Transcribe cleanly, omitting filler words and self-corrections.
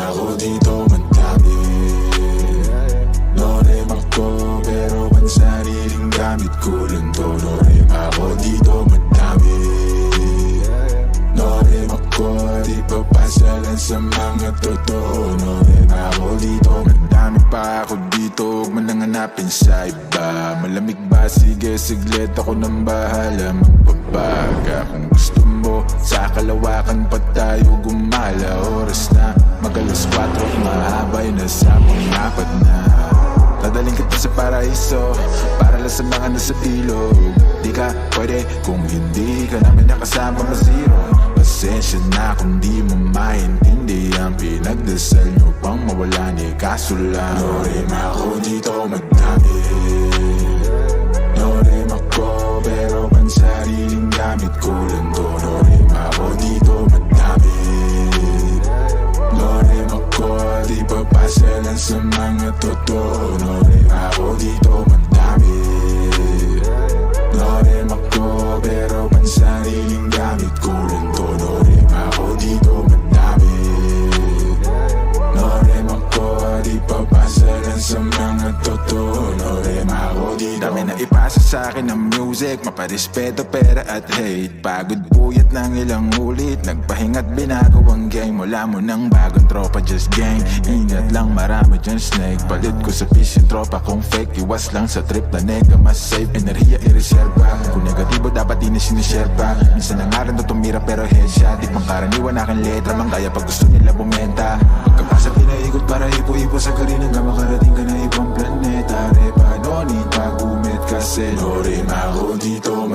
ako dito madami. No-rem ako pero ang sariling gamit ko lang to. No-rem ako dito madami. No-rem ako, di papasalan sa mga totoo. No-rem ako dito madami pa ako dito. Huwag mo nang hanapin sa iba. Malamig ba? Sige, siglit ako nang bahala magbabaga. Kung gusto mo, sa kalawakan pa tayo gumala. Oras na mag-alas 4, mahabay na sa pang-apat na. Dadaling kita sa paraiso, para lang sa mga nasa ilog. Di ka pwede kung hindi ka namin nakasama ma-zero. Pasensya na kung di mo maintindihan. Pinagdasal nyo pang mawala ni kaso lang. No-rem ako dito madami. No-rem ako pero ang sariling gamit ko lang to. No-rem ako dito madami. No-rem ako, di papasalan sa mga totoo. No-rem ako dito madami. No-rem ako pero ang sariling gamit ko lang to. No-rem ako dito madami. No-rem ako, di papasalan sa mga totoo. No-rem ako dito. Dami na ipasa sa akin ng music, maparespeto, pera at hate. Pagod puyat ng ilang ulit, nagpahinga't binago ang game. Wala mo ng bagong tropa, just gang. Ingat lang, marami dyan snake. Palit ko sa fish yung tropa kung fake. Iwas lang sa trip na nega, mas safe. Enerhiya i-reserva, kung negatibo dapat di na sinishare pa. Minsan ang aral na tumira pero headshot. Di pang karaniwan aking letra, manggaya pag gusto nila bumenta. Pagkapasa pinaikot para ipo-ipo sa karin hanggang makarating ka na ibang planeta. Repa, no need pag-umit kasi no-rem ako dito